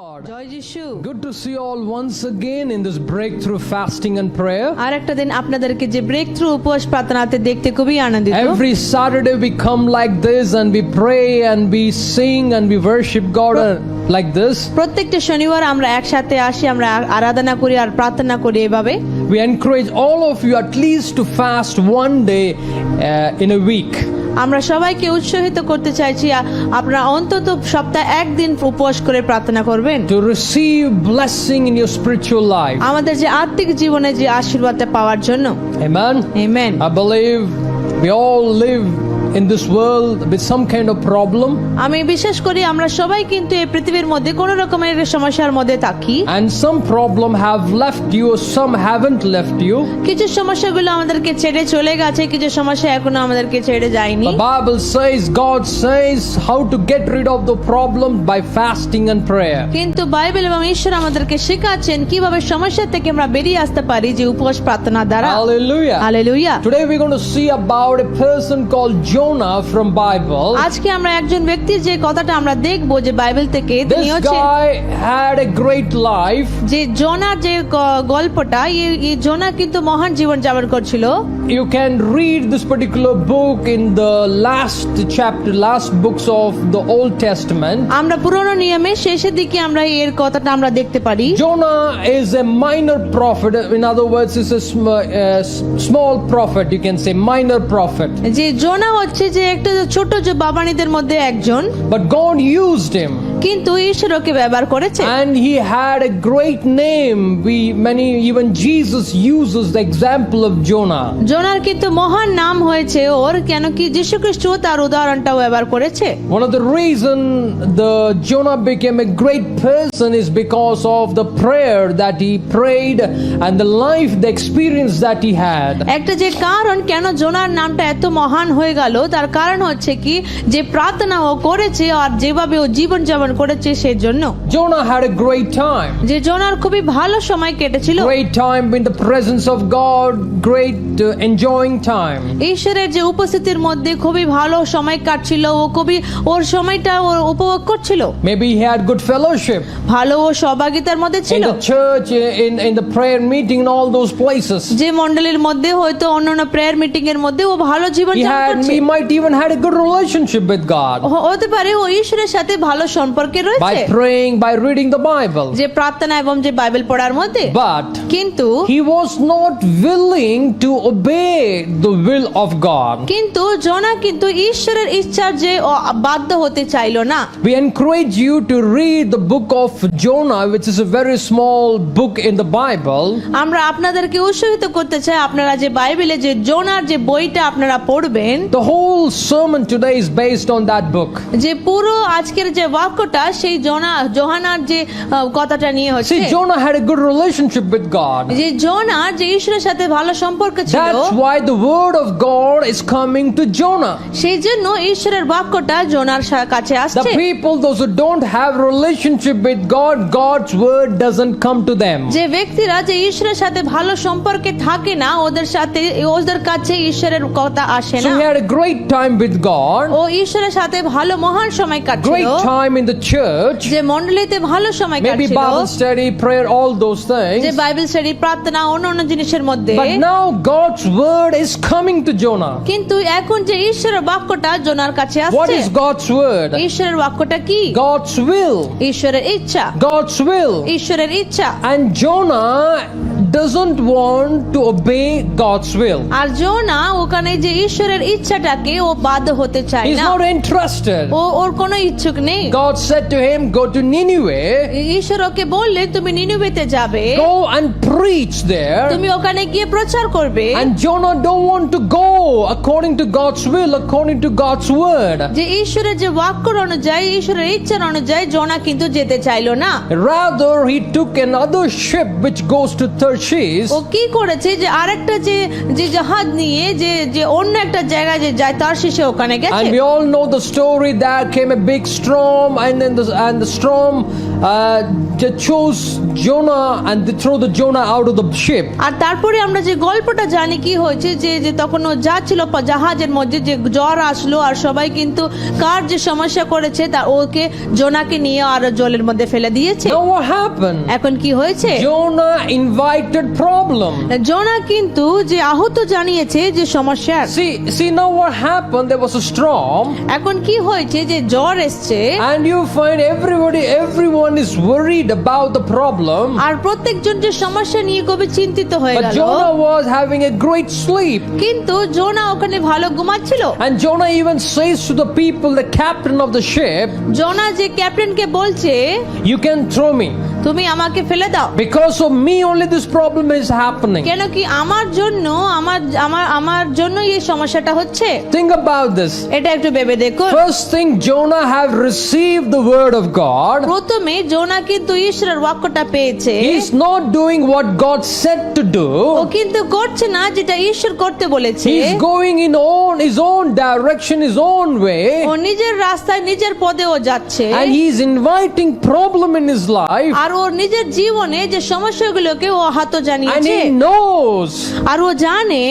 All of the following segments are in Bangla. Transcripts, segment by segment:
Lord. জয় যিশু। Good to see you all once again in this breakthrough fasting and prayer. আর একটা দিন আপনাদেরকে যে ব্রেক থ্রু উপবাস প্রার্থনাতে দেখতে খুবই আনন্দিত। Every Saturday we come like this and we pray and we sing and we worship God like this. প্রত্যেকটা শনিবার আমরা একসাথে আসি, আমরা আরাধনা করি আর প্রার্থনা করি এভাবে। We encourage all of you at least to fast one day in a week. আমরা সবাইকে উৎসাহিত করতে চাইছি আপনারা অন্তত সপ্তাহে একদিন উপবাস করে প্রার্থনা করবেন, To receive blessing in your spiritual life. আমাদের যে আত্মিক জীবনে যে আশীর্বাদটা পাওয়ার জন্য। Amen. Amen. I believe we all live in this world with some kind of problem. আমি বিশ্বাস করি আমরা সবাই কিন্তু এই পৃথিবীর মধ্যে কোনো রকমের সমস্যার মধ্যে থাকি। And some problem have left you, some haven't left you. কিছু সমস্যাগুলো আমাদেরকে ছেড়ে চলে গেছে, কিছু সমস্যা এখনো আমাদেরকে ছেড়ে যায়নি। The Bible says, God says how to get rid of the problem by fasting and prayer. কিন্তু বাইবেল এবং ঈশ্বর আমাদেরকে শেখাচ্ছেন কিভাবে সমস্যা থেকে আমরা বেরিয়ে আসতে পারি যে উপবাস প্রার্থনা দ্বারা। Hallelujah. Hallelujah. Today we're going to see about a person called Jonah from Bible. আজকে আমরা একজন ব্যক্তির যে কথাটা আমরা দেখব যে বাইবেল থেকে, তিনি This হচ্ছে guy had a great life. যে জোনার যে গল্পটা, এই জোনা কিন্তু মহান জীবন যাপন করছিল। You can read this particular book in the last chapter, last books of the Old Testament. আমরা পুরনো নিয়মে শেষের দিকে আমরা এর কথাটা আমরা দেখতে পারি। Jonah is a minor prophet. In other words, is a small prophet. You can say minor prophet. যে জোনা হচ্ছে যে একটা ছোট যে বাবানীদের মধ্যে একজন, But God used him. কিন্তু ঈশ্বর ওকে ব্যবহার করেছে। And he had a great name. Even Jesus uses the example of Jonah. জোনার কিন্তু মহান নাম হয়েছে ওর, কেন কি যীশু খ্রিস্ট তার উদাহরণটাও ব্যবহার করেছে। One of the reason the Jonah became a great person is because of the prayer that he prayed and the life, the experience that he had. একটা যে কারণ কেন জোনার নামটা এত মহান হয়ে গেল, তার কারণ হচ্ছে কি যে প্রার্থনা ও করেছে আর যেভাবে ও জীবন যাপন করেছে সেই জন্য। Jonah had a great time. যে জোনার খুবই ভালো সময় কেটেছিল, Great time in the presence of God, great enjoying time. ঈশ্বরের যে উপস্থিতির মধ্যে খুবই ভালো সময় কাটছিল, ও খুবই ওর সময়টা ও উপভোগ করছিল। Maybe he had good fellowship ভালো ও সহভাগিতার মধ্যে in ছিল, the church, in the prayer meeting, in all those places. যে মণ্ডলীর মধ্যে হয়তো অন্যান্য প্রেয়ার মিটিং এর মধ্যে ও ভালো জীবন যাপন করছে। He might even had a good relationship with God হতে পারে ও ঈশ্বরের সাথে ভালো সম্পর্কে by রয়েছে, praying, by reading the Bible. যে প্রার্থনা এবং যে বাইবেল পড়ার মধ্যে। But কিন্তু he was not willing to obey the will of God. কিন্তু জোনা কিন্তু ঈশ্বরের ইচ্ছার যে বাধ্য হতে চাইলো না। We encourage you to read the book of Jonah, which is a very small book in the Bible. আমরা আপনাদেরকে উৎসাহিত করতে চাই আপনারা যে বাইবেলে যে জোনার যে বইটা আপনারা পড়বেন, The whole sermon today is based on that book. যে পুরো আজকের যে বাক্যটা সেই যোহানার যে কথাটা নিয়ে হচ্ছে। See, Jonah had a good relationship with God. যে জোনার যে ঈশ্বরের সাথে ভালো সম্পর্ক ছিল, That's why the word of God is coming to Jonah. সেই জন্য ঈশ্বরের বাক্যটা জোনার কাছে The আসছে। people, those who don't have relationship with God, God's word doesn't come to them. যে ব্যক্তিরা যে ঈশ্বরের সাথে ভালো সম্পর্কে থাকে না, ওদের কাছে ঈশ্বরের কথা আসে So না। he had a great time with God, ও ঈশ্বরের সাথে ভালো মহান সময় কাটছিল, great time in the church, যে মণ্ডলীতে ভালো সময় maybe কাটছিল, Bible study, prayer, all those যে things. বাইবেল স্টাডি, প্রার্থনা, অন্য জিনিসের মধ্যে। But now God's word is coming to Jonah. কিন্তু এখন যে ঈশ্বরের বাক্যটা জোনার কাছে What আসছে, is God's word? ঈশ্বরের বাক্যটা কি? God's will. ঈশ্বরের ইচ্ছা, God's will. ঈশ্বরের ইচ্ছা। And Jonah doesn't want to obey God's will. আর জোনা ওখানে যে ঈশ্বরের ইচ্ছাটাকে ও বাধ্য হতে চায় He's না, not interested. ওর কোনো ইচ্ছুক নেই। God said to him, go to Nineveh, ঈশ্বর ওকে বললেন তুমি নিনিভেতে যাবে, go and preach there. তুমি ওখানে গিয়ে প্রচার করবে। And Jonah don't want to go according to God's will, according to God's word. যে ঈশ্বরের যে বাক্য অনুযায়ী, ঈশ্বরের ইচ্ছার অনুযায়ী জোনা কিন্তু যেতে চাইলো না। Rather, he took another ship which goes to Tarshish. Tarshish. ও কি করেছে যে আরেকটা যে যে জাহাজ নিয়ে যে যে অন্য একটা জায়গায় যে যায় তারশিশে ওখানে গেছে। And we all know the story. There came a big storm, and then the storm they chose Jonah, and they threw the Jonah out of the ship. আর তারপরে আমরা যে গল্পটা জানি কি হয়েছে যে যে তখন ও যাচ্ছিল জাহাজের মধ্যে যে জ্বর আসলো আর সবাই কিন্তু কার যে সমস্যা করেছে তা ওকে জোনাকে নিয়ে আর জলের মধ্যে ফেলে দিয়েছে। Now what happened? এখন কি হয়েছে? Jonah invited problem. জোনা কিন্তু যে আহত জানিয়েছে যে সমস্যা। See now what happened? There was a storm, এখন কি হয়েছে যে জ্বর এসছে and you find everyone is worried about the problem. আর প্রত্যেকজন যে সমস্যা নিয়ে খুবই চিন্তিত হয়ে But গেল। Jonah was having a great sleep. কিন্তু জোনা ওখানে ভালো ঘুমাচ্ছিল। And Jonah even says to the people, the captain of the ship, জোনা যে ক্যাপ্টেনকে বলছে you can throw me. তুমি আমাকে ফেলে দাও, Because of me only this problem is happening. কেন কি আমার জন্য আমার জন্যই এই সমস্যাটা হচ্ছে। Think about this. এটা একটু ভেবে দেখো। First thing, Jonah have received the word of God. প্রথমে জোনা কিন্তু ঈশ্বরের বাক্যটা পেয়েছে। He's not doing what God said to O do. কিন্তু করছে না যেটা ঈশ্বর করতে বলেছে। He's going in his own direction, his own way. ও নিজের রাস্তায় নিজের পদে ও যাচ্ছে And he's inviting problem in his life. আর ওর নিজের জীবনে যে সমস্যাগুলোকে ও হাত And জানিয়েছে he knows আর ও জানে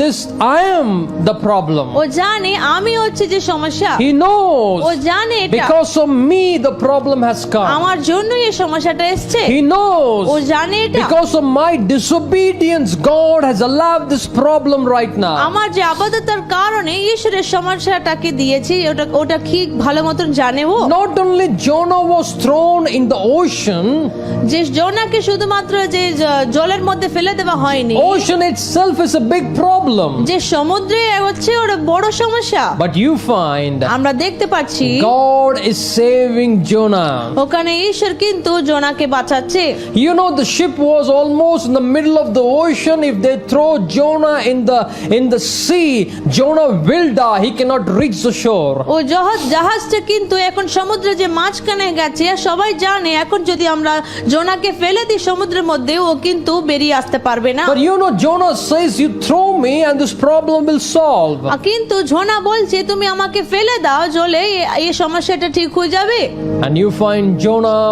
this I am the problem. ও জানে আমি হচ্ছে যে সমস্যা। He knows ও জানে এটা because of me the problem has come. আমার জন্যই এই সমস্যাটা এসছে। He knows ও জানে এটা because of my disobedience God has allowed this problem right now. আমার যে আবাদতার কারণে ঈশ্বরের সমস্যাটাকে দিয়েছি ওটা ঠিক ভালো মতন জানে ও। Not only Jonah was thrown in the ocean, যে জোনাকে শুধুমাত্র যে জলের মধ্যে ফেলে দেওয়া হয়নি, ocean itself is a big problem. যে সমুদ্রে হচ্ছে ওর বড় সমস্যা। But you find আমরা দেখতে পাচ্ছি God is saving Jonah. ওখানে ঈশ্বর কিন্তু জোনাকে বাঁচাচ্ছে। You know the ship was almost in the middle of the ocean. If they throw Jonah in the sea, Jonah will die. He cannot reach the shore. ও জাহাজটা কিন্তু এখন সমুদ্রে যে মাঝখানে গেছে আর সবাই জানে এখন যদি আমরা জোনাকে ফেলে দিই সমুদ্রের মধ্যে ও কিন্তু বেরিয়ে আসতে পারবে না। But you know Jonah says, you throw me and this problem will solve. কিন্তু জোনা বলছে তুমি আমাকে ফেলে দাও জলে এই সমস্যাটা ঠিক হয়ে যাবে। And you find Jonah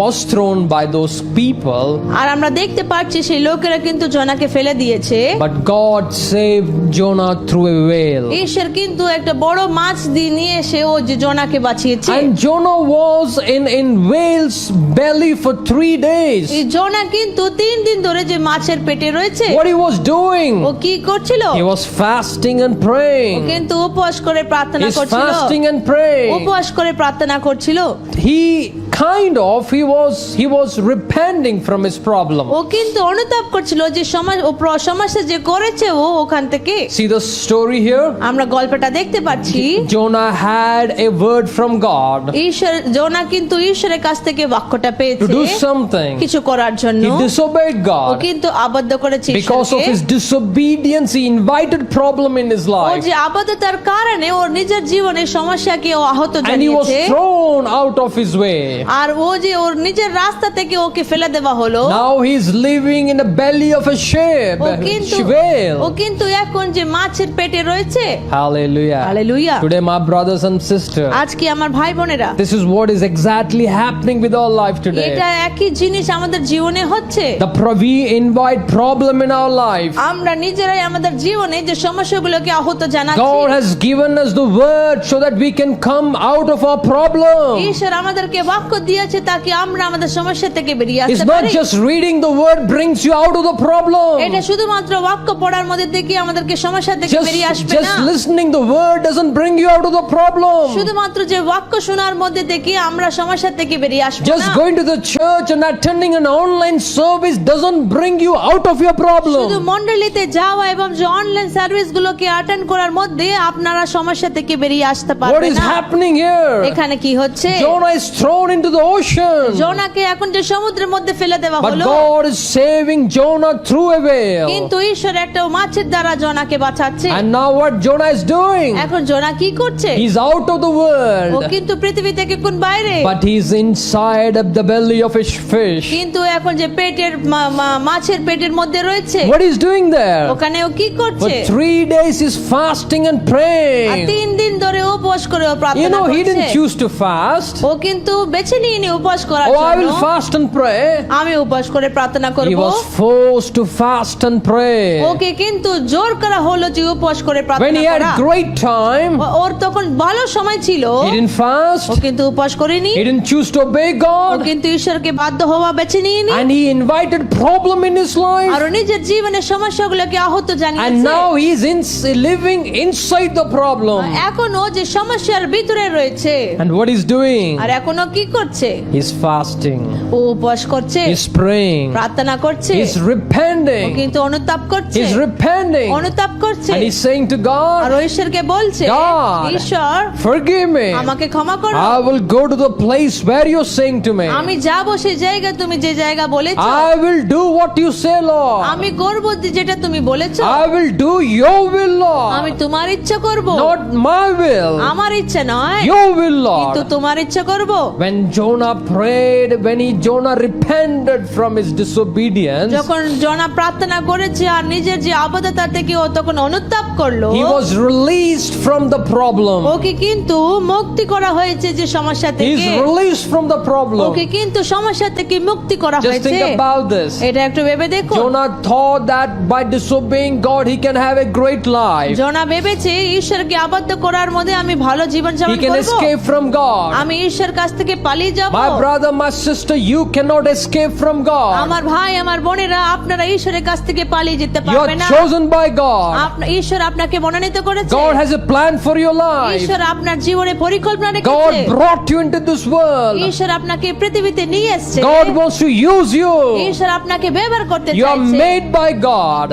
was thrown by those people. আর আমরা দেখতে পাচ্ছি সেই লোকেরা কিন্তু জোনাকে ফেলে দিয়েছে। But God saved Jonah through a whale. ঈশ্বর কিন্তু একটা বড় মাছ দিয়ে নিয়ে এসে ও যে জোনাকে বাঁচিয়েছে। And Jonah was in whale's belly for 3 days. এই জোনা কিন্তু 3 দিন ধরে যে মাছের পেটে রয়েছে। What he was doing? ও কি করছিল? He was fasting and O praying. কিন্তু উপবাস করে প্রার্থনা He's করছিল। fasting and praying. উপবাস করে প্রার্থনা করছিল। He was repenting from his problem. ও কিন্তু অনুতাপ করছিল যে সমস্যা যে করেছে ও ওখান থেকে। See the story here? আমরা গল্পটা দেখতে পাচ্ছি। Jonah had a word from God জোনা কিন্তু ঈশ্বরের কাছ থেকে বাক্যটা to পেয়েছে do something. কিছু করার জন্য। He disobeyed O God. কিন্তু আবদ্ধ করেছে Because of ঈশ্বরকে। his disobedience, he invited problem in his O life. যে আবদ্ধতার কারণে ওর নিজের জীবনে সমস্যাকে ও আহত And he was জানিয়েছে thrown out of his way. আর ও যে ওর নিজের রাস্তা থেকে ওকে ফেলে দেওয়া হলো। Now he's living in the belly of a ship. ও কিন্তু Whale. ও কিন্তু এখন যে মাছের পেটে রয়েছে। Hallelujah. Hallelujah. Today, my brothers and sisters, আজকে আমার ভাই বোনেরা this is what is exactly happening with our life এটা today. একই জিনিস আমাদের জীবনে হচ্ছে। We invite problem in our life. আমরা নিজেরাই আমাদের জীবনে যে সমস্যাগুলোকে আহত জানাচ্ছি। God has given us the word so that we can come out of our problem. ঈশ্বর আমাদেরকে বাক্য দিয়েছে তাকে আমরা আমাদের সমস্যা থেকে বেরিয়ে It's আসতে not পারি। just reading the word brings you out of the problem. এটা শুধুমাত্র বাক্য পড়ার মধ্যে থেকে আমাদেরকে সমস্যা থেকে বেরিয়ে আসবে না। Just listening the word doesn't bring you out of the problem. শুধুমাত্র যে বাক্য শোনার মধ্যে থেকে আমরা সমস্যা থেকে বেরিয়ে আসব না। Just going to the church and attending an online service doesn't bring you out of your problem. শুধু মণ্ডলীতে যাওয়া এবং যে অনলাইন সার্ভিস গুলোকে অ্যাটেন্ড করার মধ্যে আপনারা সমস্যা থেকে বেরিয়ে আসতে What পারবেন is না। happening here? এখানে কি হচ্ছে? Jonah is thrown into the ocean. জোনাকে এখন যে সমুদ্রের মধ্যে ফেলে দেওয়া But হলো। God is saving Jonah through a whale. কিন্তু ঈশ্বর একটা মাছের দ্বারা জোনাকে বাঁচাচ্ছে। And now what Jonah is doing? এখন জোনা কি করছে? He's out of the O world. কিন্তু পৃথিবী থেকে কোন বাইরে। But he's inside of the belly belly of a fish. কিন্তু এখন যে পেটের মাছের পেটের মধ্যে রয়েছে, What he's doing there? ওখানে ও কি For করছে? 3 days he's fasting and R praying. 3 দিন ধরে উপবাস করে ও You প্রার্থনা know, he didn't করছে। choose to fast. ও কিন্তু বেছে নিয়নি উপবাস করার Oh, I will জন্য। fast and pray. আমি উপবাস করে প্রার্থনা He করব। was forced to fast and pray. ওকে কিন্তু জোর করা হলো যে উপবাস করে When প্রার্থনা he had করা। great time, ওর তখন ভালো সময় ছিল, he didn't ও fast. কিন্তু উপবাস করেনি, He didn't choose to obey O God. কিন্তু ঈশ্বরকে বাধ্য হওয়া বেছে নিয়নি, And he invited problem in his life. আর ও নিজের জীবনের সমস্যাগুলোকে আহত And জানিয়েছে। now he's living inside the problem. এখনো যে সমস্যার ভিতরে রয়েছে, And what he's doing? আর এখনো কি করছে? He's fasting. ও উপবাস করছে, He's praying. প্রার্থনা করছে, He's ও repenting. কিন্তু অনুতাপ করছে, He's repenting. অনুতাপ করছে, And he's saying to R God, ও ঈশ্বরকে বলছে, God, ঈশ্বর forgive me. আমাকে ক্ষমা করো, I will go to the place where you're saying to me. আমি যাব সেই জায়গা তুমি যে জায়গা বলেছো, I will do what you say, Lord. আমি করব যেটা তুমি বলেছো, I will do your will, আমি Lord. তোমার ইচ্ছা করব, Not my will. আমার ইচ্ছা নয়, Your will, কিন্তু Lord. তোমার ইচ্ছা করব। When Jonah prayed, Jonah repented from his disobedience, যখন জনা প্রার্থনা করেছে আর নিজের যে অবদাতা থেকে ও তখন অনুতাপ করলো, he was released from the problem. ওকে কিন্তু মুক্তি করা হয়েছে যে সমস্যা He's থেকে, released from the problem. ওকে কিন্তু সমস্যা থেকে মুক্তি করা Just হয়েছে। think about this. এটা একটু ভেবে দেখো, Jonah thought that by disobeying God, he can have a great life. জনা ভেবেছে ঈশ্বরকে আবদ্ধ করার মধ্যে আমি ভালো জীবন He যাপন can করব, escape from God. আমি ঈশ্বর কাছ থেকে পালিয়ে যাব। My brother, my sister, you cannot escape from God. আমার ভাই আমার বোনেরা, আপনারা ঈশ্বরের কাছ থেকে পালিয়ে যেতে You পারবে are না। chosen by God. ঈশ্বর আপনাকে মনোনীত করেছে, God has a plan for your life. ঈশ্বর আপনার জীবনে পরিকল্পনা রেখেছে, God brought you into this world. ঈশ্বর আপনাকে পৃথিবীতে নিয়ে এসেছে, God wants to use you. ঈশ্বর আপনাকে ব্যবহার করতে You are চাইছে, made by God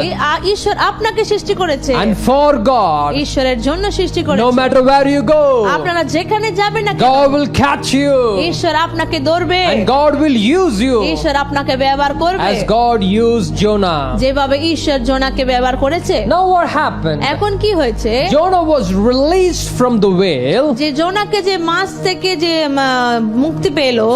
ঈশ্বর আপনাকে সৃষ্টি করেছে, and for God. ঈশ্বরের জন্য সৃষ্টি No করেছে। matter where you go, আপনারা যেখানে যাবেন না কেন, God will catch you ঈশ্বর আপনাকে ধরবে, and God will use you ঈশ্বর আপনাকে ব্যবহার করবে, as God used Jonah. যেভাবে ঈশ্বর জোনাকে ব্যবহার করেছে। Now what happened? এখন কি হয়েছে? Jonah was released from the whale, যে জোনাকে যে মাছ থেকে যে মুক্তি পেলো,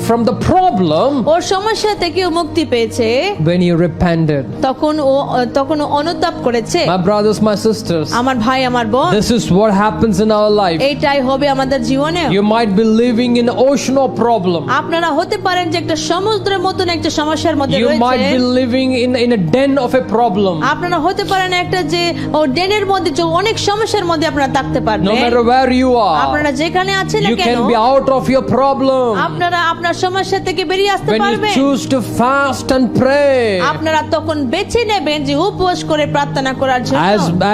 from the problem ওর সমস্যা থেকে ও মুক্তি পেয়েছে, when he repented. তখন ও অনুতাপ করেছে। My brothers, my sisters, আমার ভাই আমার বোন, this is what happens in our life. এইটাই হবে আমাদের জীবনে। You might be living in an ocean of problem. আপনারা হতে পারেন যে একটা সমুদ্রের মতন একটা সমস্যার মধ্যে You might be রয়েছে, living in a den of a problem. আপনারা হতে পারেন একটা যে ও ডেনের মধ্যে যে অনেক সমস্যার মধ্যে আপনারা থাকতে No পারবেন। matter where you are, আপনারা যেখানে আছেন না you কেন, can be out of your problem আপনারা আপনার সমস্যা থেকে বেরিয়ে আসতে when you পারবেন। choose to fast and pray. আপনারা তখন বেছে নেবেন যে উপবাস করে প্রার্থনা করার জন্য,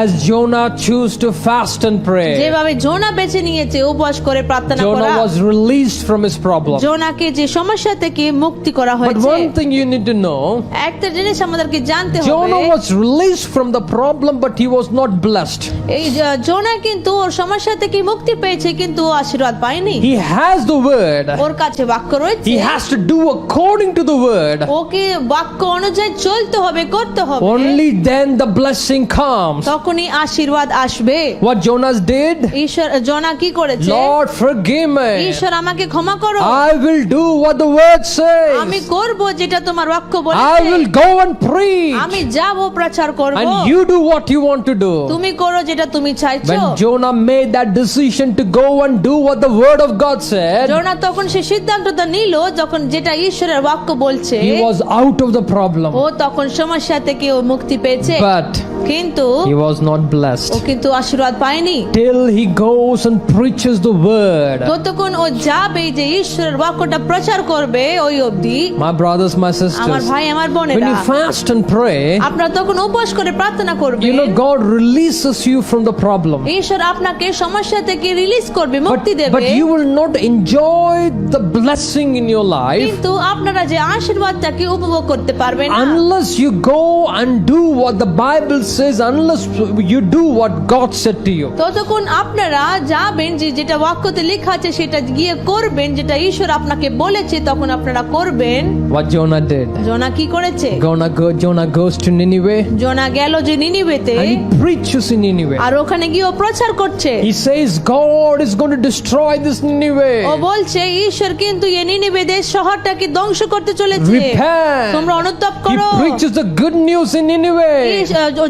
As Jonah chose to fast and pray, যেভাবে জোনা বেছে নিয়েছে উপবাস করে প্রার্থনা করা। Jonah was released from his problem. জোনাকে যে সমস্যা থেকে মুক্তি করা But হয়েছে। one thing you need to know, একটা জিনিস আমাদেরকে জানতে হবে, Jonah was released from the problem, but he was not blessed. এই জোনা কিন্তু ওর সমস্যা থেকে মুক্তি পেয়েছে কিন্তু ও আশীর্বাদ পায়নি। He has the word. ওর কাছে বাক্য রয়েছে, He has to do according to the word. ওকে বাক্য অনুযায়ী চলতে হবে, করতে হবে, Only then the blessing comes. তখনই আশীর্বাদ আসবে। What Jonah did? ঈশ্বর জোনা কি করেছে? Lord, forgive me. ঈশ্বর আমাকে ক্ষমা করো, I will do what the word আমি says. করব যেটা তোমার বাক্য I বলেছে, will go and preach. আমি যাব প্রচার করব, And you do what you want to do. তুমি করো যেটা তুমি চাইছো। When Jonah made that decision to go and do what the word of God said, জোনা তখন সে সিদ্ধান্তটা নিল যখন যেটা ঈশ্বরের বাক্য বলছে, he was out of the problem. ও তখন সমস্যা থেকে ও মুক্তি পেয়েছে, But কিন্তু he was not O blessed কিন্তু আশীর্বাদ পায়নি। till he goes and preaches the word. ততক্ষণ ও যাবে যে ঈশ্বরের বাক্যটা প্রচার করবে ওই অবধি। My brothers, my আমার sisters, ভাই আমার when বোনেরা, you fast and pray, আপনারা তখন উপবাস করে প্রার্থনা you করবেন, know God releases you from the problem. ঈশ্বর আপনাকে সমস্যা থেকে রিলিজ করবে, মুক্তি But দেবে, you will not enjoy the blessing in your life কিন্তু আপনারা যে আশীর্বাদটাকে উপভোগ করতে পারবেন না unless you go and do what the Bible says, unless you do what God said to you. ততক্ষণ আপনারা যাবেন যে যেটা বাক্যতে লেখা আছে সেটা গিয়ে করবেন, যেটা ঈশ্বর আপনাকে বলেছে তখন আপনারা করবেন। What Jonah did. জোনা কি করেছে? Jonah goes to Nineveh জোনা গেল যে নিনিবেতে, and he preaches in Nineveh. আর ওখানে গিয়ে ও প্রচার করছে। He says God is going to destroy this O Nineveh. বলছে ঈশ্বর কিন্তু এই নিনিবে দেশ শহরটাকে ধ্বংস করতে চলেছে, Repent. তোমরা অনুতাপ He করো। preaches the good news in Nineveh.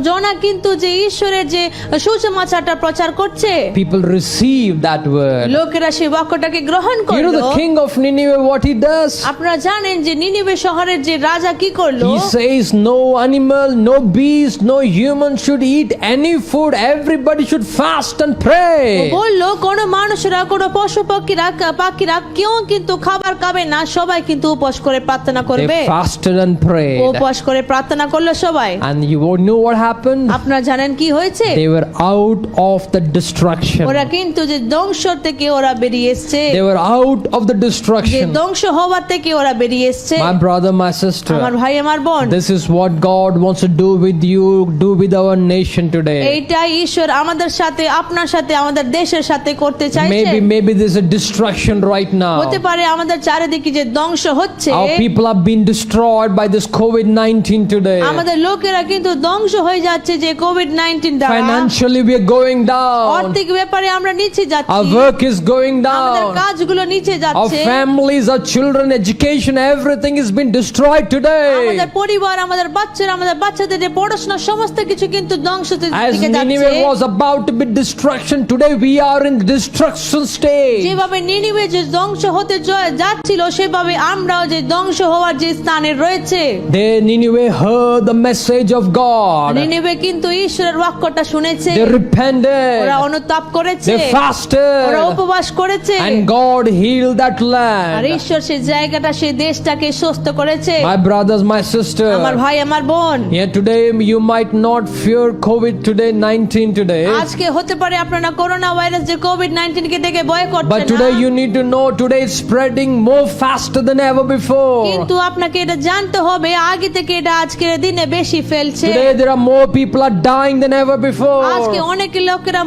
জোনা কিন্তু যে ঈশ্বরের যে সুসমাচারটা প্রচার করছে, People receive that word. লোকেরা সেই বাক্যটাকে গ্রহণ You know করলো। the king of Nineveh, what he does? আপনারা জানেন যে নিনিবে শহরের যে রাজা কি করলো? He says no animal, no beast, no human should eat any food. Everybody should fast and O pray. বললো কোন মানুষরা, কোন পশু পাখিরা কেউ কিন্তু খাবার খাবে না, সবাই কিন্তু উপবাস করে প্রার্থনা করবে। They fasted and prayed. উপবাস করে প্রার্থনা করলো সবাই। And you know what happened? আপনারা জানেন কি হয়েছে? They were out of the destruction. ওরা কিন্তু যে ধ্বংস থেকে ওরা বেরিয়ে এসছে, They were out of the যে destruction. ধ্বংস হওয়ার থেকে ওরা বেরিয়ে এসছে। My brother, my আমার sister, ভাই আমার বোন, this is what God wants to do with you, do with our nation today. এইটাই ঈশ্বর আমাদের সাথে, আপনার সাথে, আমাদের দেশের সাথে করতে চাইছে। Maybe there's a destruction right now. হতে পারে আমাদের চারিদিকে যে ধ্বংস হচ্ছে, Our people have been destroyed by this COVID-19 today. আমাদের লোকেরা কিন্তু ধ্বংস হয়ে যাচ্ছে যে কোভিড-19 দ্বারা। Financially we are going down. আর্থিক ব্যাপারে আমরা নিচে Our যাচ্ছি, work is going আমাদের down. কাজগুলো নিচে Our যাচ্ছে, families, our children, education, everything is being destroyed today. আমাদের পরিবার, আমাদের বাচ্চারা, আমাদের বাচ্চাদের যে পড়াশোনা সমস্ত কিছু কিন্তু ধ্বংসের As দিকে যাচ্ছে। Nineveh was about to be destruction, today we are in the destruction stage. যেভাবে নিনিবে যে ধ্বংস হতে যাচ্ছিল, সেভাবে আমরাও যে ধ্বংস হওয়ার যে স্থানে রয়েছে। Nineveh heard the message of God. নিনিবে কিন্তু ঈশ্বরের বাক্যটা শুনেছে, They repented. ওরা অনুতাপ করেছে, They fasted. ওরা উপবাস করেছে, And God healed that R land. ঈশ্বর সেই জায়গাটা, সেই দেশটাকে সুস্থ করেছে। My brothers, my sister. আমার ভাই আমার বোন, Yeah, today you might not fear COVID today, 19 today. আজকে হতে পারে আপনারা করোনা ভাইরাস যে কোভিড-19 কে দেখে ভয় করছেন But today না, you need to know today it's spreading more faster than ever before. কিন্তু আপনাকে এটা জানতে হবে আগে থেকে এটা আজকের দিনে বেশি ফেলছে। Today there are more people are dying than ever before. আজকে অনেক লোকেরা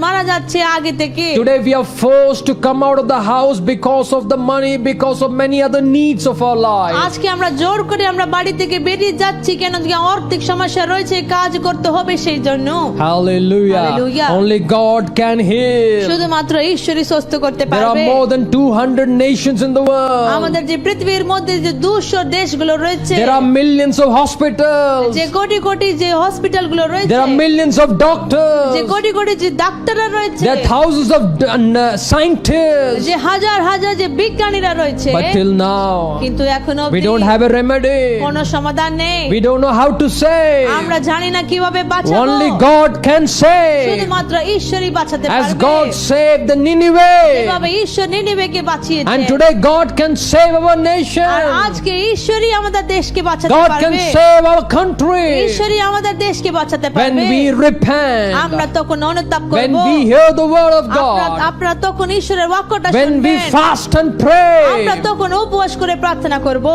মারা যাচ্ছে আগে থেকে। Today we are forced to come out of the house because of the money, because of many other needs of our life. আজকে আমরা জোর করে আমরা বাড়ি থেকে বেরিয়ে যাচ্ছি, কেন কি আর্থিক সমস্যা রয়েছে, কাজ করতে হবে সেই জন্য। Hallelujah. Hallelujah. Only God can heal. শুধুমাত্র ঈশ্বরই সুস্থ করতে There are পারবে। more than 200 nations in the world. আমাদের যে পৃথিবীর মধ্যে যে 200 দেশগুলো রয়েছে, There are millions of hospitals. যে কোটি কোটি যে হসপিটাল গুলো রয়েছে, There are millions of যে doctors. কোটি কোটি যে ডাক্তাররা রয়েছে, There are thousands of scientists. যে হাজার হাজার যে বিজ্ঞানীরা রয়েছে, But till now, কিন্তু এখনো we don't have a remedy. কোনো সমাধান নেই। We don't know how to save. আমরা জানি না কিভাবে বাঁচাবো। Only God can save. শুধুমাত্র ঈশ্বরই বাঁচাতে As পারবে। God saved the Nineveh. যেভাবে ঈশ্বর নিনিবেকে বাঁচিয়েছে, And today God can save our R nation. আজকে ঈশ্বরই আমাদের দেশকে বাঁচাতে God can পারবে। save our country. ঈশ্বরই আমাদের দেশকে বাঁচাতে When পারবে। we repent. আমরা তখন অনুতাপ When করব, we hear the word of God. আপনারা তখন ঈশ্বরের বাক্যটা When we শুনবেন, fast and আমরা pray. তখন উপবাস করে প্রার্থনা করব।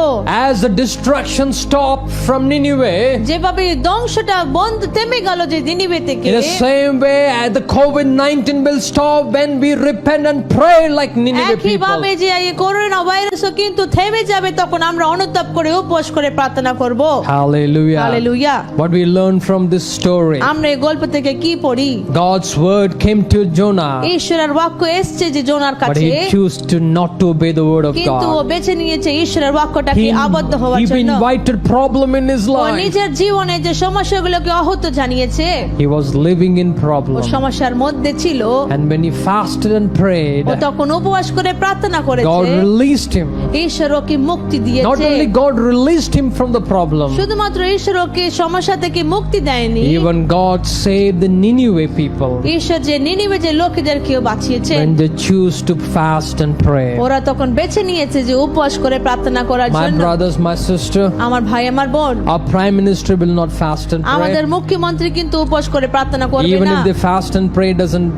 As the destruction stopped from Nineveh, যেভাবে ধ্বংসটা বন্ধ থেমে গেল যে নিনিবে থেকে, in the same way as the COVID-19 will stop when we repent and pray like Nineveh একইভাবে people. যে এই করোনা ভাইরাসও কিন্তু থেমে যাবে, তখন আমরা অনুতাপ করে উপবাস করে প্রার্থনা করব। Hallelujah. Hallelujah. What we learn from this story, আমরা এই গল্প থেকে কি পড়ি? God's word came to Jonah, ঈশ্বরের বাক্য এসেছে যে জোনার but কাছে, he chose to not to obey the word of কিন্তু ও God. বেছে নিয়েছে ঈশ্বরের বাক্যটাকে আবদ্ধ হওয়ার He জন্য। invited problem in his O life. নিজের জীবনে যে সমস্যাগুলোকে আহত জানিয়েছে, He was living in O problem. সমস্যার মধ্যে ছিল, And when he fasted and prayed, ও তখন উপবাস করে প্রার্থনা God করেছে, released him. ঈশ্বর ওকে মুক্তি Not দিয়েছে। only God released him from the problem, শুধুমাত্র ঈশ্বর ওকে সমস্যা থেকে মুক্তি দেয়নি, even God saved the Nineveh people ঈশ্বর যে নিনিবে যে লোকেদেরকেও বাঁচিয়েছে। when they choose to fast and pray. ওরা তখন বেছে নিয়েছে যে উপবাস করে প্রার্থনা করার My জন্য। brothers, my sister, আমার ভাই আমার বোন, our prime minister will not fast and আমাদের pray. মুখ্যমন্ত্রী কিন্তু উপবাস করে প্রার্থনা করবে Even না। if they fast and pray doesn't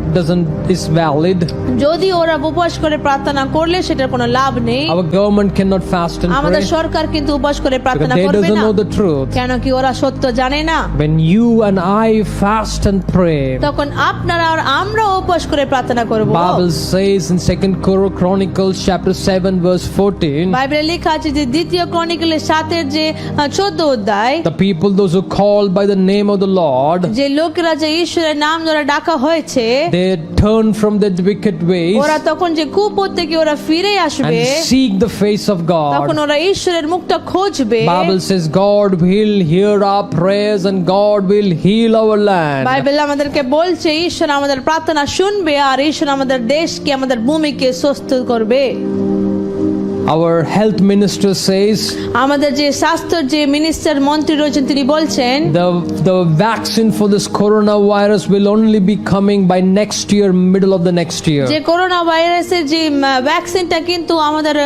is valid. যদি ওরা উপবাস করে প্রার্থনা করলে সেটার কোনো লাভ নেই। Our government cannot fast and আমাদের pray সরকার কিন্তু উপবাস করে because প্রার্থনা they করবে doesn't না, know the truth. কেন কি ওরা সত্য জানে না। When you and I fast and pray, তখন আপনারা আর আমরা উপবাস করে প্রার্থনা করব। Bible says in 2 Chronicles chapter 7 verse 14, বাইবেলে লেখা আছে যে দ্বিতীয় ক্রনিকলের 7-এর যে 14 অধ্যায়, the people, those who called by the name of the Lord, যে লোকেরা যে ঈশ্বরের নাম ধরে ডাকা হয়েছে, they turn from their wicked ways ওরা তখন যে কুপথ থেকে ওরা ফিরে and আসবে, seek the face of তখন God. ওরা ঈশ্বরের মুখটা খুঁজবে। Bible says God will hear our prayers and God will heal our land. Bible আমাদেরকে বলছে ঈশ্বর আমাদের প্রার্থনা শুনবে আর ঈশ্বর আমাদের দেশকে, আমাদের ভূমিকে সুস্থ করবে। Our health minister says আমাদের যে স্বাস্থ্যের যে মিনিস্টার মন্ত্রী রয়েছেন তিনি বলছেন the vaccine for this coronavirus will only be coming by next year, middle of the next year. যে করোনা ভাইরাসের যে ভ্যাকসিনটা কিন্তু আমাদের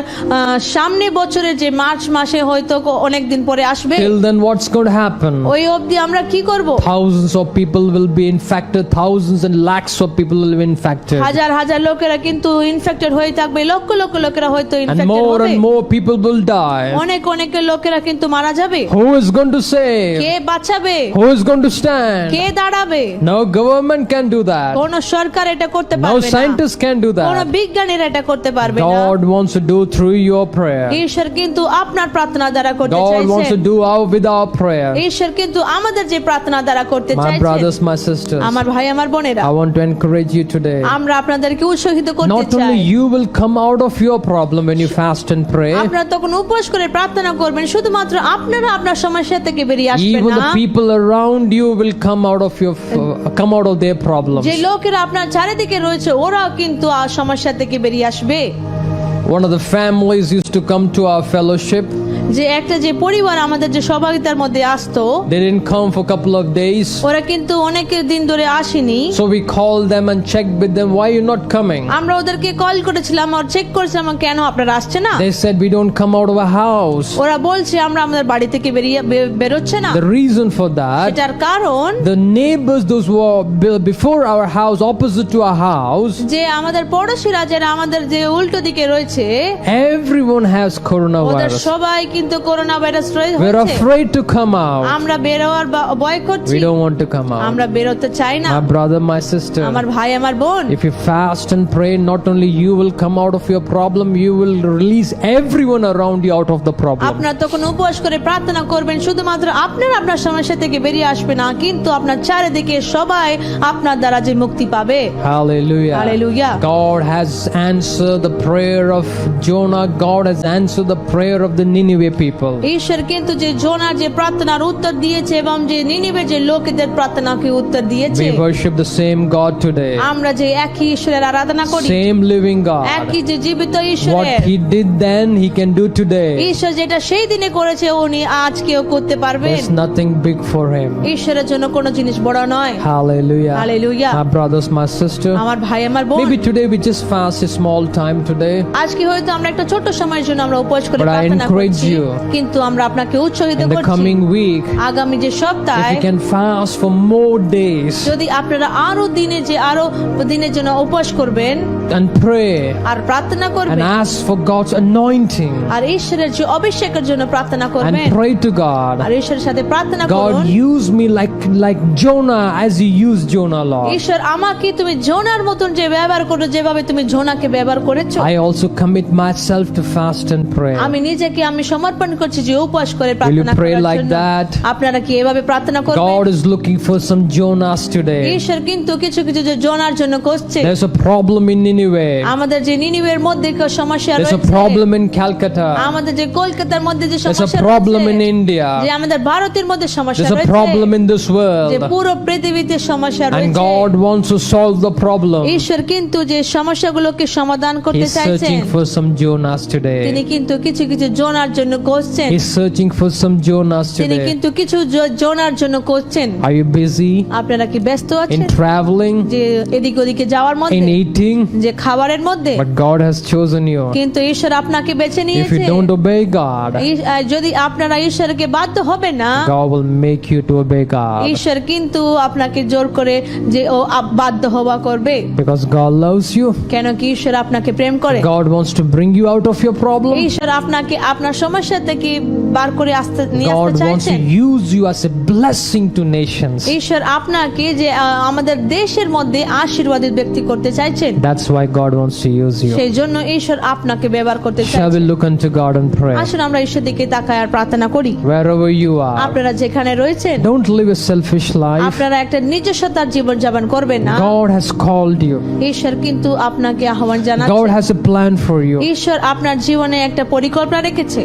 সামনে বছরের যে মার্চ মাসে হয়তো অনেক দিন পরে আসবে। Till then, what's going to happen? ওই অবধি আমরা কি করব? Thousands of people will be infected, thousands and lakhs of people will be infected, হাজার হাজার লোকেরা কিন্তু ইনফেক্টেড হয়ে থাকবে, লক্ষ লক্ষ লোকেরা হয়তো and ইনফেক্টেড more হবে, and more people will die. অনেক অনেক লোকেরা কিন্তু মারা যাবে। Who is going to save? কে বাঁচাবে? Who is going to stand? কে দাঁড়াবে? No government can do that. কোন সরকার এটা করতে No পারবে না, scientist can do কোন that. বিজ্ঞানীরা এটা করতে পারবে না। God wants to do through your prayer. ঈশ্বর কিন্তু আপনার প্রার্থনা দ্বারা করতে God wants to চাইছেন। do with our prayer. ঈশ্বর কিন্তু আমাদের যে প্রার্থনা দ্বারা করতে My চাইছেন। brothers, my sisters, আমার ভাই আমার বোনেরা, I want to encourage you today. আমরা আপনাদেরকে উৎসাহিত করতে Not চাই। only you will come out of your problem when you fast and pray, আপনারা তখন উপবাস করে প্রার্থনা করবেন, শুধুমাত্র আপনারা আপনার সমস্যা থেকে বেরিয়ে আসবেন even the না, people around you will come out of their problems. যে লোকেরা আপনার চারিদিকে রয়েছে ওরাও কিন্তু সমস্যা থেকে বেরিয়ে আসবে। One of the families used to come to our fellowship. যে একটা যে পরিবার আমাদের যে সহভাগিতার মধ্যে আসতো, They didn't come for a couple of days. ওরা কিন্তু অনেক দিন ধরে আসেনি। So we called them and checked with them, why you're not coming? আমরা ওদেরকে কল করেছিলাম আর চেক করেছিলাম কেন আপনারা আসছে না। They said we don't come out of our house. ওরা বলছে আমরা আমাদের বাড়ি থেকে বেরোচ্ছে না। The reason for that, এটার কারণ the neighbors, those who were before our house, opposite to our house, যে আমাদের পড়োশিরা যারা আমাদের যে উল্টো দিকে রয়েছে, everyone has ওদের coronavirus. সবাই কিন্তু করোনা ভাইরাস We're হয়েছে। afraid to come out. আমরা বেরোয়ার ভয় করছি, We don't want to come out. আমরা বেরোতে চাই না। My brother, my sister, আমার ভাই আমার বোন, if you fast and pray, not only you will come out of your problem, you will release everyone around you out of the problem. আপনারা তখন উপবাস করে প্রার্থনা করবেন, শুধুমাত্র আপনারা আপনার সমস্যা থেকে বেরিয়ে আসবে না, কিন্তু আপনার চারিদিকে সবাই আপনার দ্বারা যে মুক্তি পাবে। Hallelujah. Hallelujah. God has answered the prayer of Jonah. God has answered the prayer of the Nineveh people. ঈশ্বর কিন্তু যে জোনার যে প্রার্থনার উত্তর দিয়েছে এবং যে নিনিবের যে লোকেদের প্রার্থনাকে উত্তর দিয়েছে। We worship the same God today. আমরা যে একই ঈশ্বরের আরাধনা করি, Same living God. একই যে জীবিত What ঈশ্বরের, He did then, He can do today. ঈশ্বর যেটা সেই দিনে করেছে উনি আজকেও করতে পারবেন। There's nothing big for Him. ঈশ্বরের জন্য কোনো জিনিস বড় নয়। Hallelujah. Hallelujah. My brothers, my sister. আমার ভাই আমার বোন, Maybe today we just fast a small time today. আজকে হয়তো আমরা একটা ছোট সময়ের জন্য আমরা উপবাস করে But I প্রার্থনা encourage করছি, you, কিন্তু আমরা আপনাকে উৎসাহিত In the করছি coming week, আগামী যে if সপ্তাহে you can fast for more days যদি আপনারা আরো দিনের জন্য উপবাস করবেন and pray আর প্রার্থনা and করবেন ask for God's anointing আর ঈশ্বরের যে অভিষেকের জন্য প্রার্থনা and করবেন pray to আর God, ঈশ্বরের সাথে প্রার্থনা করুন, God, use me like Jonah as you used Jonah, Lord. ঈশ্বর আমাকে তুমি জোনার মতন যে ব্যবহার করো, যেভাবে তুমি জোনাকে ব্যবহার করেছো, I also commit myself to fast and pray. আমি নিজেকে সমর্পণ করছি যে উপবাস করে Will you প্রার্থনা pray করার like জন্য। that? আপনারা কি এভাবে প্রার্থনা করবেন? God is looking for some Jonahs today. ঈশ্বর কিন্তু কিছু কিছু যে জোনার জন্য করছে। There's a problem in Nineveh. আমাদের যে নিনিবের মধ্যে সমস্যা There's a রয়েছে, problem in Calcutta. আমাদের যে কলকাতার মধ্যে যে There's a সমস্যা problem in রয়েছে, India. যে আমাদের ভারতের মধ্যে সমস্যা There's a রয়েছে, problem in this যে world. পুরো পৃথিবীতে সমস্যা And রয়েছে, God wants to solve the problem. ঈশ্বর কিন্তু যে সমস্যাগুলোকে সমাধান করতে He's চাইছেন, searching for some Jonahs তিনি today. কিন্তু কিছু কিছু জোনার জন্য করছেন, He's searching for some Jonahs তিনি today. কিন্তু কিছু জোনার জন্য করছেন। Are you busy আপনারা কি ব্যস্ত in আছেন traveling, যে এদিক ওদিকে যাওয়ার in মধ্যে, eating? যে খাবারের মধ্যে? But God has chosen you. কিন্তু ঈশ্বর আপনাকে বেছে If নিয়েছে। you don't obey God, যদি আপনারা ঈশ্বরকে বাধ্য হবে না, God will make you to obey God. ঈশ্বর কিন্তু আপনাকে জোর করে যে বাধ্য হওয়া করবে। Because God loves you. কেন কি ঈশ্বর আপনাকে প্রেম করে। God wants to bring you out of your problem. ঈশ্বর আপনাকে আপনার সমস্যা থেকে বার করে নিয়ে আসতে God wants to চাইছেন। use you as a blessing to nations. ঈশ্বর আপনাকে যে আমাদের দেশের মধ্যে আশীর্বাদিত ব্যক্তি করতে চাইছেন, That's why God wants to use you. সেই জন্য ঈশ্বর আপনাকে ব্যবহার করতে Shall চাইছেন। we look unto God and pray? আসুন আমরা ঈশ্বর দিকে তাকাই আর প্রার্থনা করি। Wherever you are, আপনারা যেখানে রয়েছেন, don't live a selfish life. আপনারা একটা নিজস্বতার জীবন যাপন করবেন না। God has called you. ঈশ্বর কিন্তু আপনাকে আহ্বান God জানাচ্ছেন। has a plan for you. ঈশ্বর আপনার জীবনে একটা পরিকল্পনা রেখেছে।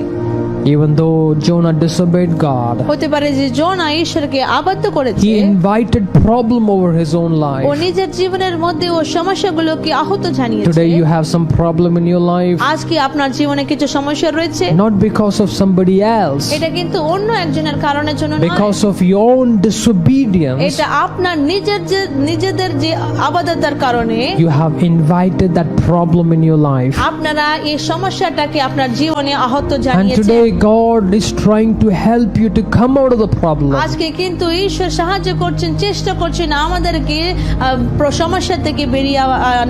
Even though Jonah disobeyed God, হতে পারে যে জোনা ঈশ্বরকে আবদ্ধ করেছে, he invited problem over his own O life. নিজের জীবনের মধ্যে ও সমস্যাগুলোকে আহত জানিয়েছে। Today you have some problem in your life, আজকে আপনার জীবনে কিছু সমস্যা রয়েছে, not because of somebody else, এটা কিন্তু অন্য একজনের কারণের জন্য নয়, because of your own disobedience. এটা আপনার নিজেদের যে আবাদতার কারণে You have invited that problem in your life. আপনারা এই সমস্যাটাকে আপনার জীবনে আহত And জানিয়েছে। today God is trying to help you to come out of the problem. আজকে কিন্তু ঈশ্বর সাহায্য করছেন, চেষ্টা করছেন আমাদেরকে সমস্যা থেকে বেরিয়ে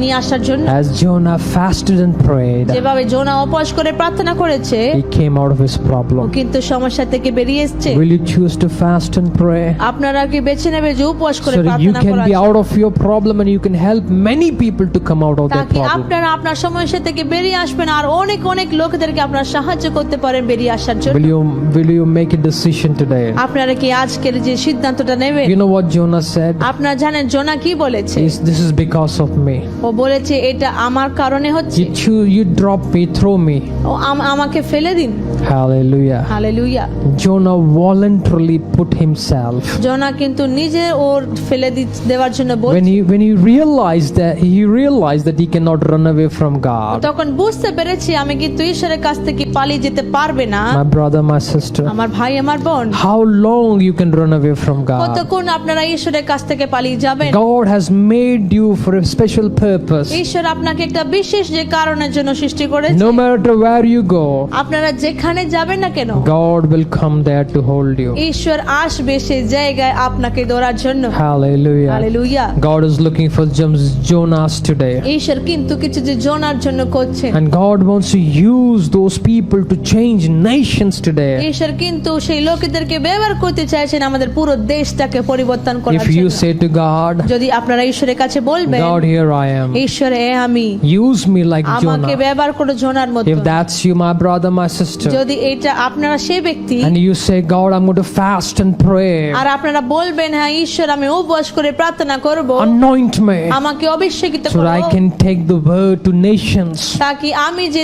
নিয়ে আসার জন্য। As Jonah fasted and prayed, যেভাবে জোনা উপবাস করে প্রার্থনা করেছে, he came out of his O problem. কিন্তু সমস্যা থেকে বেরিয়ে এসেছে। Will you choose to fast and pray আপনারা কি বেছে নেবে যে উপবাস করে so that you প্রার্থনা can করার be out of your problem and you can help many people to come out of their তাকে problem? আপনারা আপনার সমস্যা থেকে বেরিয়ে আসবেন আর অনেক অনেক লোকদেরকে আপনারা সাহায্য করতে পারেন বেরিয়ে আসার জন্য। Will you make a decision today? আপনারা কি আজকের যে সিদ্ধান্তটা নেবেন? You know what Jonah said? আপনারা জানেন জোনা কি বলেছে? This is because of me. ও বলেছে এটা আমার কারণে হচ্ছে, You drop me, throw me. ও আমাকে ফেলে দিন। Hallelujah. Hallelujah. Jonah voluntarily put himself. জোনা কিন্তু নিজে ওর ফেলে দেওয়ার জন্য বলছে। When he realized that he cannot run away from God. তখন বুঝতে পেরেছি আমি কিন্তু ঈশ্বরের কাছ থেকে পালিয়ে যেতে পারবে না। My brother, my sister, আমার ভাই আমার বোন, how long you can run away from God? কতক্ষণ আপনারা ঈশ্বরের কাছ থেকে পালিয়ে যাবেন? God has made you for a special purpose. ঈশ্বর আপনাকে একটা বিশেষ যে কারণের জন্য সৃষ্টি করেছে। No matter where you go, আপনারা যেখানে যাবেন না কেন, God will come there to hold you. ঈশ্বর আসবে সেই জায়গায় আপনাকে ধরার জন্য। Hallelujah. Hallelujah. God is looking for Jonahs today. ঈশ্বর কিন্তু কিছু যে জোনার জন্য করছে, And God wants to use those people to change nations today. ঈশ্বর কিন্তু সেই লোকেদেরকে ব্যবহার করতে চাইছেন আমাদের পুরো দেশটাকে পরিবর্তন করার If you জন্য। say to God, যদি আপনারা ঈশ্বরের কাছে বলবেন, God, here I am. ঈশ্বর আমি, Use me like আমাকে Jonah. ব্যবহার করো জোনার মতো। If that's you, my brother, my sister, যদি এটা আপনারা সেই ব্যক্তি and you say, God, I'm going to fast and pray. আর আপনারা বলবেন হ্যাঁ ঈশ্বর আমি উপবাস করে প্রার্থনা করব, Anoint me আমাকে অভিষেকিত so that I করো, can take the word to nations. তাকি আমি যে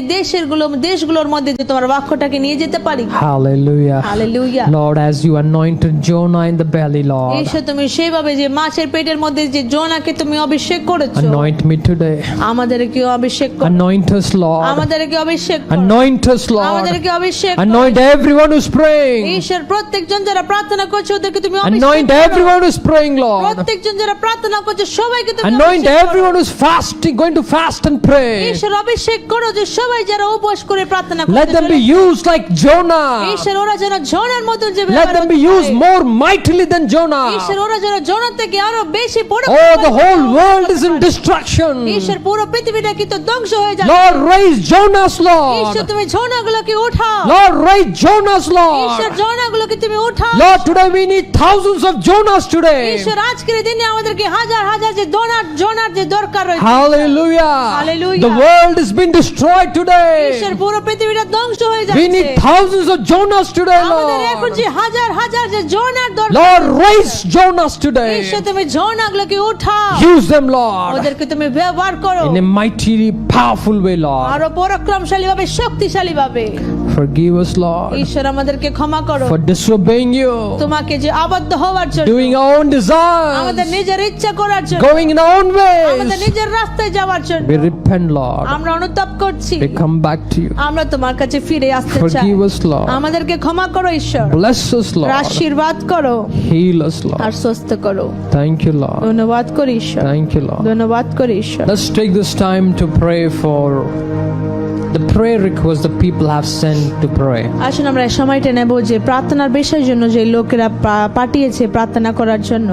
দেশগুলোর মধ্যে যে তোমার বাক্যটাকে নিয়ে যেতে পারি। Hallelujah. Hallelujah. Lord, as you anointed Jonah in the belly, Lord, ঈশ্বর তুমি সেইভাবে যে মাছের পেটের মধ্যে যে জোনাকে তুমি অভিষেক করেছো, anoint me today. আমাদেরকে অভিষেক করো, Anoint us, Lord. আমাদেরকে অভিষেক করো, Anoint us, Lord. আমাদেরকে অভিষেক করো। Anoint everyone who's praying. ঈশ্বর প্রত্যেকজন যারা প্রার্থনা করছে ওদেরকে তুমি অভিষেক Anoint করো। everyone who's praying, Lord. প্রত্যেকজন যারা প্রার্থনা করছে সবাইকে তুমি Anoint অভিষেক করো। everyone who's fasting, going to fast and pray. ঈশ্বর অভিষেক করো যে সবাই যারা উপবাস করে প্রার্থনা করছে Let them be used like Jonah. ঈশ্বর ওরা যেন জোনার মতন যে Let ব্যবহার them be করতে used পারে। more mightily than Jonah. ঈশ্বর ওরা যেন জোনার থেকে আরো বেশি Oh, the whole world is in destruction. ঈশ্বর পুরো পৃথিবীটা কিন্তু ধ্বংস হয়ে যাচ্ছে। Lord, raise Jonahs, ঈশ্বর Lord. তুমি জোনাগুলোকে উঠাও। Lord, raise Jonahs, ঈশ্বর Lord. জোনাগুলোকে তুমি উঠাও। Lord, today we need thousands of Jonahs today. ঈশ্বর আজকের দিনে আমাদেরকে হাজার হাজার যে জোনার যে দরকার রয়েছে। Hallelujah. Hallelujah. The world is being destroyed today. ঈশ্বর পুরো পৃথিবীটা ধ্বংস হয়ে We যাচ্ছে। need thousands of Jonahs today, আমাদের এখন Lord. যে হাজার হাজার যে জোনার দরকার, Lord, raise Jonahs today. ঈশ্বর তুমি জোনাগুলোকে উঠাও। Use them, Lord, ওদেরকে তুমি ব্যবহার করো in a mighty, powerful way, Lord. আরো পরাক্রমশালী ভাবে, শক্তিশালী ভাবে। Forgive us, Lord, ঈশ্বর আমাদেরকে ক্ষমা করো for disobeying you, তোমাকে যে আবদ্ধ হওয়ার জন্য, doing our own আমাদের desires, নিজের ইচ্ছা করার জন্য, going in our own আমাদের ways. নিজের রাস্তায় যাওয়ার জন্য We repent, Lord. আমরা অনুতাপ করছি। We come back to you. আমরা তোমার কাছে ফিরে আসতে চাই। Forgive us, Lord. আমাদেরকে ক্ষমা করো ঈশ্বর, Bless us, Lord. আশীর্বাদ করো Heal us, আর Lord. সুস্থ করো। Thank you, Lord. ধন্যবাদ করি ঈশ্বর, Thank you, Lord. ধন্যবাদ করি ঈশ্বর। Let's take this time to pray for the prayer request the people have sent to pray. আসুন আমরা এই সময়টা নেব যে প্রার্থনার বিষয়ের জন্য যে লোকেরা পাঠিয়েছে প্রার্থনা করার জন্য।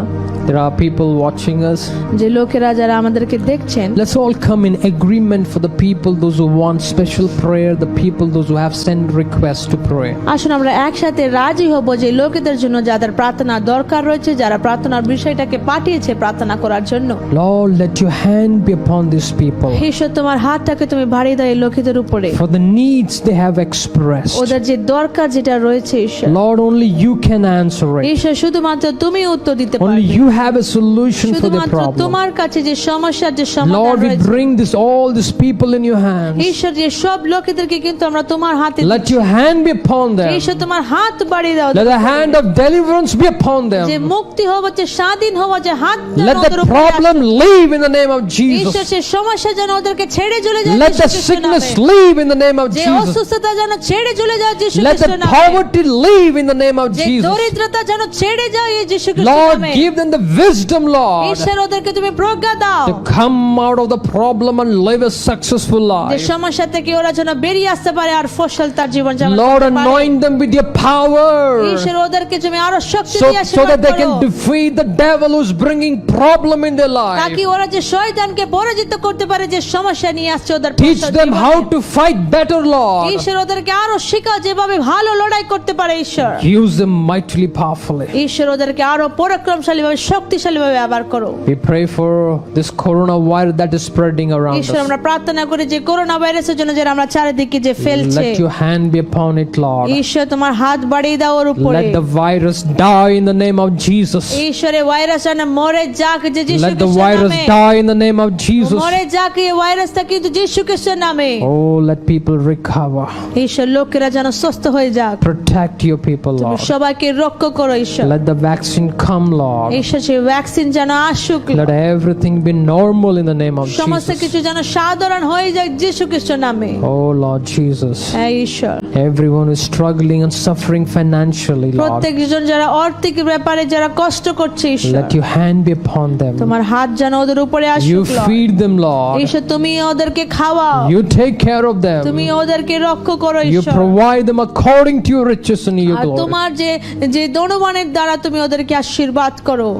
There are people watching us. যে লোকেরা যারা আমাদেরকে দেখছেন, Let's all come in agreement for the people, those who want special prayer, the people, those who have sent requests to pray. আসুন আমরা একসাথে রাজি হব যে লোকেদের জন্য যাদের প্রার্থনা দরকার রয়েছে, যারা প্রার্থনার বিষয়টাকে পাঠিয়েছে প্রার্থনা করার জন্য। Lord, let your hand be upon these people ঈশ্বর, তোমার হাতটাকে তুমি বাড়িয়ে দাও এই লোকেদের উপরে, for the needs they have expressed. ওদের যে দরকার যেটা রয়েছে ঈশ্বর, Lord, only you can answer it. ঈশ্বর শুধুমাত্র তুমি উত্তর দিতে Only পারবে, you have a solution for the শুধুমাত্র problem. তোমার কাছে যে সমস্যার যে সমাধান Lord, we রয়েছে। bring all these people in your hands. ঈশ্বর, যে সব লোকেদেরকে কিন্তু আমরা তোমার হাতে Let your hand be upon them. ঈশ্বর, তোমার হাত বাড়িয়ে দাও, Let the hand of deliverance be upon যে them. মুক্তি হওয়া, যে স্বাধীন হওয়া, যে হাত যেন Let ওদের the উপরে problem leave in the name of আসে। ঈশ্বর, Jesus. সে সমস্যা যেন ওদেরকে ছেড়ে চলে যায় Let the যীশু খ্রিস্টের sickness নামে। leave in the name of যে Jesus. অসুস্থতা যেন ছেড়ে চলে যায় যীশু Let খ্রিস্টের the নামে। poverty leave in the name of যে Jesus. দরিদ্রতা যেন ছেড়ে যায় এই যীশু খ্রিস্টের Lord, নামে। give them the wisdom, Lord, ঈশ্বর, ওদেরকে তুমি প্রজ্ঞা দাও to come out of the problem and live a successful যে life. সমস্যা থেকে ওরা যেন বেরিয়ে আসতে পারে আর ফসল তার জীবন যাপন Lord, করতে পারে। anoint them with your power ঈশ্বর, ওদেরকে তুমি আরো শক্তি so, দিয়ে so আশীর্বাদ that they করো, can defeat the devil who's bringing problem in their life. তাকি ওরা যে শয়তানকে পরাজিত করতে পারে, যে সমস্যা নিয়ে আসছে ওদের Teach ফসল them জীবনে। how to fight better, Lord. ঈশ্বর, ওদেরকে আরো শেখাও যেভাবে ভালো লড়াই করতে পারে ঈশ্বর। Use them mightily powerfully. ঈশ্বর, ওদেরকে আরো পরাক্রমশালী ভাবে শক্তিশালী ভাবে ব্যবহার করো। We pray for this coronavirus that is spreading around ঈশ্বর, us. আমরা প্রার্থনা করি যে করোনা ভাইরাসের জন্য যারা আমরা চারিদিকে যে ফেলছে, Let your hand be upon it, Lord. ঈশ্বর তোমার হাত বাড়িয়ে দাও ওর উপরে। Let the virus die in the name of Jesus. ঈশ্বরে ভাইরাস যেন মরে যাক, যে যীশু Let the খ্রিস্টের virus নামে die in the name of Jesus. মরে যাক এই ভাইরাসটা, কিন্তু যীশু খ্রিস্টের নামে। Oh, let people recover. ঈশ্বর, লোকেরা যেন সুস্থ হয়ে যাক। Protect your people, তুমি Lord. সবাইকে রক্ষা করো ঈশ্বর। Let the vaccine come, Lord. ঈশ্বর, সেই ভ্যাকসিন যেন আসুক, Let everything be normal in the name of সমস্ত Jesus. কিছু যেন সাধারণ হয়ে যায় যীশু খ্রিস্টের নামে। Oh, Lord Jesus. হ্যাঁ ঈশ্বর, Everyone is struggling and suffering financially, Lord. প্রত্যেকজন যারা আর্থিক ব্যাপারে যারা কষ্ট করছে ঈশ্বর, Let your hand be upon them. তোমার হাত যেন ওদের উপরে You আসুক Lord। feed them, Lord. ঈশ্বর, তুমি ওদেরকে খাওয়াও, You take care of তুমি them. ওদেরকে রক্ষা করো You ঈশ্বর। provide them according to your riches and your R glory. তোমার যে যে ধনবানের দ্বারা তুমি ওদেরকে আশীর্বাদ করো।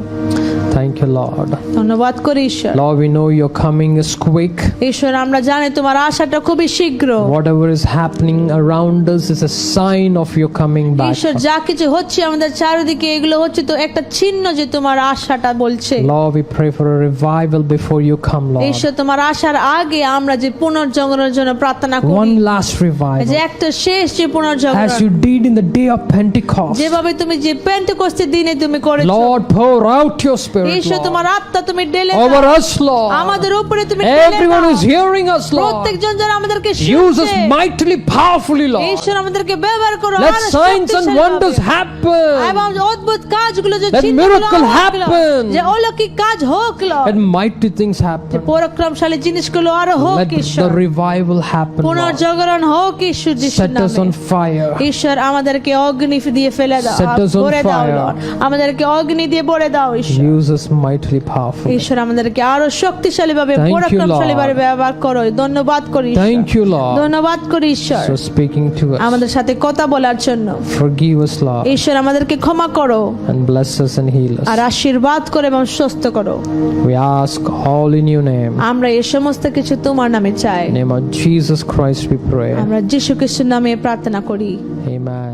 Thank you, Lord. ধন্যবাদ করি ঈশ্বর। Lord, we know your coming is quick. ঈশ্বর, আমরা জানি তোমার আশাটা খুবই শীঘ্র। Whatever is happening around us is a sign of your coming back. ঈশ্বর, যা কিছু হচ্ছে আমাদের চারিদিকে, এগুলো হচ্ছে তো একটা চিহ্ন যে তোমার আশাটা বলছে। Lord, we pray for a revival before you come, Lord. ঈশ্বর, তোমার আসার আগে আমরা যে পুনর্জাগরণের জন্য প্রার্থনা করি, One last যে revival. একটা শেষ যে পুনর্জাগরণ, As you did in the day of Pentecost. যেভাবে তুমি যে পেন্টেকোস্তের দিনে তুমি করেছো। Lord, pour out your spirit, ঈশ্বর, Lord, তোমার আত্মা তুমি ঢেলে over দাও us, Lord. আমাদের উপরে, তুমি ঢেলে Everyone দাও। is hearing us, Lord. প্রত্যেকজন যারা আমাদেরকে Use us শুনছে, mightily, powerfully, Lord. ঈশ্বর আমাদেরকে ব্যবহার করো। Let আরো signs and শক্তিশালী wonders ভাবে। happen. এবং অদ্ভুত কাজগুলো যে Let চিহ্নগুলো miracle হোক, happen. যে অলৌকিক কাজ হোক, Let mighty things যে happen. পরাক্রমশালী জিনিসগুলো আরো হোক Let ঈশ্বর। the revival happen, Lord. পুনর্জাগরণ হোক ঈশ্বর যিশুর Set us on নামে। fire. ঈশ্বর, আমাদেরকে অগ্নি দিয়ে ফেলে দাও, Set us on ভরে দাও fire. Lord। আমাদেরকে অগ্নি দিয়ে ভরে দাও ঈশ্বর। Use us mightily, powerfully. ঈশ্বর, আমাদেরকে আরো শক্তিশালী ভাবে, Thank you, পরাক্রমশালী ভাবে Lord. ব্যবহার করো। ধন্যবাদ করি ঈশ্বর। Thank you, Lord, ধন্যবাদ করি ঈশ্বর for speaking to us. আমাদের সাথে কথা বলার জন্য। Forgive us, Lord, ঈশ্বর, আমাদেরকে ক্ষমা করো and bless us and heal R us. আশীর্বাদ করে এবং সুস্থ করো। We ask all in your name. আমরা এই সমস্ত কিছু তোমার নামে চাই। In the name of Jesus Christ we pray. আমরা যীশু খ্রিস্টের নামে প্রার্থনা করি। Amen.